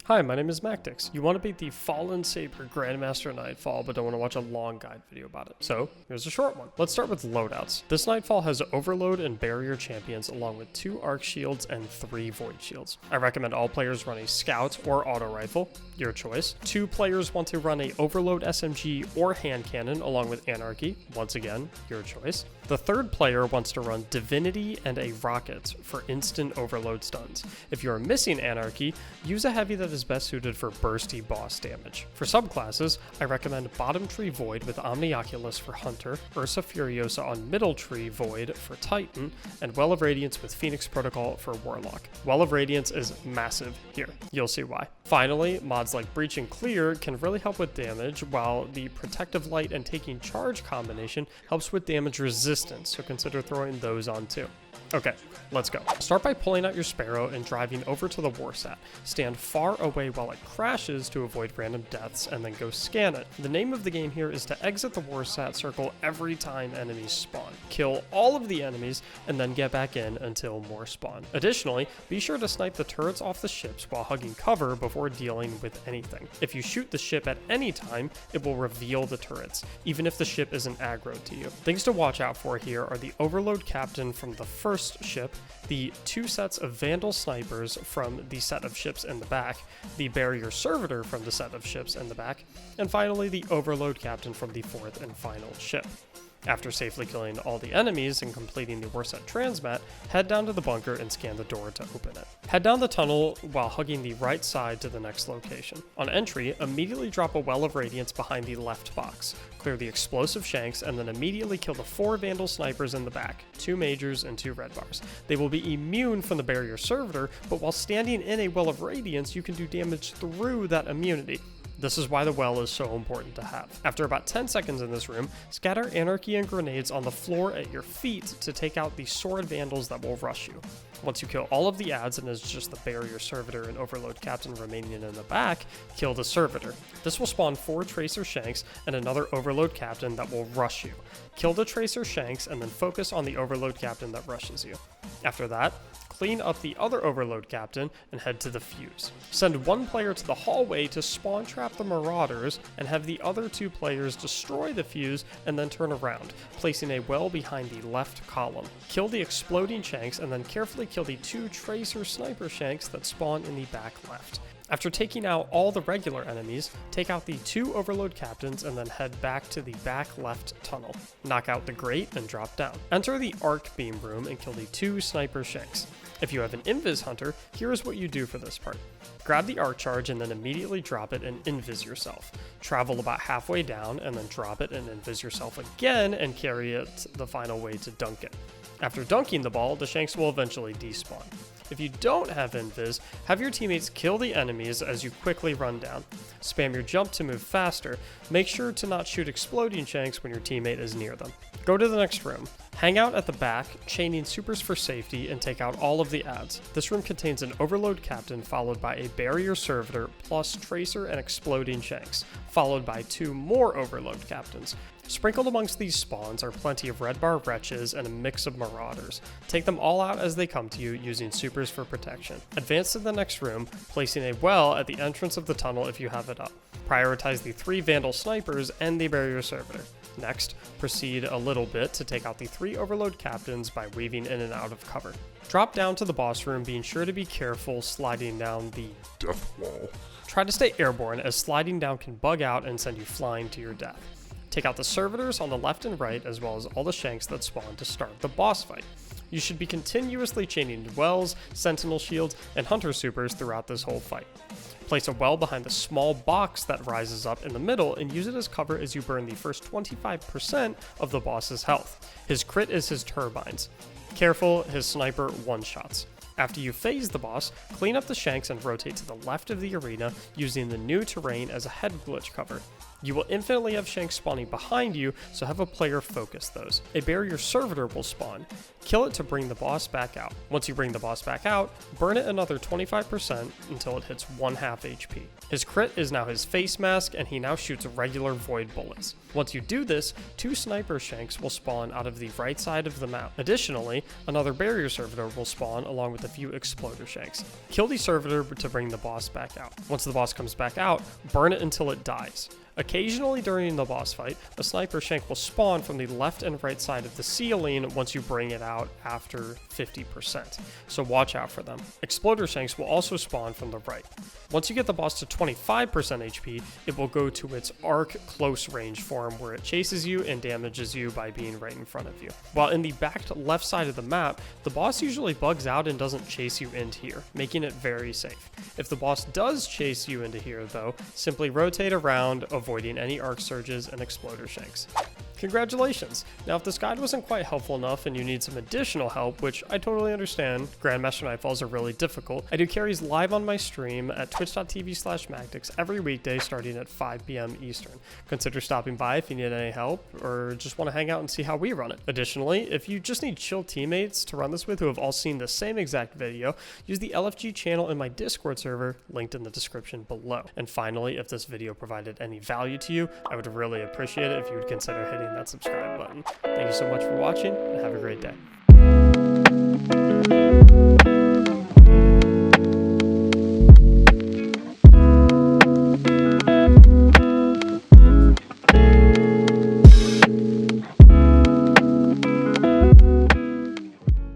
Hi, my name is Mactics. You want to beat the fallen S.A.B.E.R Grandmaster Nightfall, but don't want to watch a long guide video about it. So, here's a short one. Let's start with loadouts. This Nightfall has Overload and Barrier champions along with 2 Arc shields and 3 Void shields. I recommend all players run a Scout or Auto Rifle, your choice. 2 players want to run a Overload SMG or Hand Cannon along with Anarchy, once again, your choice. The 3rd player wants to run Divinity and a Rocket for instant overload stuns. If you are missing Anarchy, use a heavy that is best suited for bursty boss damage. For subclasses, I recommend Bottom Tree Void with Omnioculus for Hunter, Ursa Furiosa on Middle Tree Void for Titan, and Well of Radiance with Phoenix Protocol for Warlock. Well of Radiance is massive here. You'll see why. Finally, mods like Breach and Clear can really help with damage, while the Protective Light and Taking Charge combination helps with damage resistance, so consider throwing those on too. Okay, let's go. Start by pulling out your S.A.B.E.R and driving over to the Warset. Stand far away while it crashes to avoid random deaths, and then go scan it. The name of the game here is to exit the Warset circle every time enemies spawn. Kill all of the enemies, and then get back in until more spawn. Additionally, be sure to snipe the turrets off the ships while hugging cover before dealing with anything. If you shoot the ship at any time, it will reveal the turrets, even if the ship isn't aggroed to you. Things to watch out for here are the Overload Captain from the first ship, the 2 sets of Vandal Snipers from the set of ships in the back, the Barrier Servitor from the set of ships in the back, and finally the Overload Captain from the 4th and final ship. After safely killing all the enemies and completing the Warset transmat, head down to the bunker and scan the door to open it. Head down the tunnel while hugging the right side to the next location. On entry, immediately drop a Well of Radiance behind the left box. Clear the explosive shanks and then immediately kill the 4 Vandal Snipers in the back, 2 Majors and 2 Red Bars. They will be immune from the Barrier Servitor, but while standing in a Well of Radiance, you can do damage through that immunity. This is why the well is so important to have. After about 10 seconds in this room, scatter Anarchy and grenades on the floor at your feet to take out the Sword Vandals that will rush you. Once you kill all of the adds and it's just the Barrier Servitor and Overload Captain remaining in the back, kill the Servitor. This will spawn 4 Tracer Shanks and another Overload Captain that will rush you. Kill the Tracer Shanks and then focus on the Overload Captain that rushes you. After that, clean up the other Overload Captain and head to the fuse. Send 1 player to the hallway to spawn trap the Marauders and have the other 2 players destroy the fuse and then turn around, placing a well behind the left column. Kill the exploding Shanks and then carefully kill the 2 Tracer Sniper Shanks that spawn in the back left. After taking out all the regular enemies, take out the 2 Overload Captains and then head back to the back left tunnel. Knock out the grate and drop down. Enter the Ark Beam room and kill the 2 Sniper Shanks. If you have an Invis Hunter, here is what you do for this part. Grab the Arc Charge and then immediately drop it and Invis yourself. Travel about halfway down and then drop it and Invis yourself again and carry it the final way to dunk it. After dunking the ball, the Shanks will eventually despawn. If you don't have Invis, have your teammates kill the enemies as you quickly run down. Spam your jump to move faster. Make sure to not shoot exploding Shanks when your teammate is near them. Go to the next room. Hang out at the back, chaining supers for safety, and take out all of the adds. This room contains an Overload Captain followed by a Barrier Servitor plus Tracer and Exploding Shanks, followed by 2 more Overload Captains. Sprinkled amongst these spawns are plenty of Red Bar Wretches and a mix of Marauders. Take them all out as they come to you using supers for protection. Advance to the next room, placing a well at the entrance of the tunnel if you have it up. Prioritize the 3 Vandal Snipers and the Barrier Servitor. Next, proceed a little bit to take out the 3 Overload Captains by weaving in and out of cover. Drop down to the boss room, being sure to be careful sliding down the death wall. Try to stay airborne, as sliding down can bug out and send you flying to your death. Take out the Servitors on the left and right, as well as all the Shanks that spawn to start the boss fight. You should be continuously chaining Wells, Sentinel Shields, and Hunter Supers throughout this whole fight. Place a well behind the small box that rises up in the middle and use it as cover as you burn the first 25% of the boss's health. His crit is his turbines. Careful, his sniper one-shots. After you phase the boss, clean up the Shanks and rotate to the left of the arena using the new terrain as a head glitch cover. You will infinitely have Shanks spawning behind you, so have a player focus those. A Barrier Servitor will spawn. Kill it to bring the boss back out. Once you bring the boss back out, burn it another 25% until it hits 1/2 HP. His crit is now his face mask, and he now shoots regular void bullets. Once you do this, 2 Sniper Shanks will spawn out of the right side of the map. Additionally, another Barrier Servitor will spawn along with the a few exploder shanks. Kill the servitor to bring the boss back out. Once the boss comes back out, burn it until it dies. Occasionally during the boss fight, a sniper shank will spawn from the left and right side of the ceiling once you bring it out after 50%, so watch out for them. Exploder shanks will also spawn from the right. Once you get the boss to 25% HP, it will go to its Ark close range form where it chases you and damages you by being right in front of you. While in the back left side of the map, the boss usually bugs out and doesn't chase you into here, making it very safe. If the boss does chase you into here though, simply rotate around, avoiding any arc surges and exploder shanks. Congratulations! Now if this guide wasn't quite helpful enough and you need some additional help, which I totally understand, Grandmaster Nightfalls are really difficult, I do carries live on my stream at twitch.tv/Mactics every weekday starting at 5 p.m. Eastern. Consider stopping by if you need any help or just want to hang out and see how we run it. Additionally, if you just need chill teammates to run this with who have all seen the same exact video, use the LFG channel in my Discord server linked in the description below. And finally, if this video provided any value to you, I would really appreciate it if you would consider hitting that subscribe button. Thank you so much for watching and have a great day.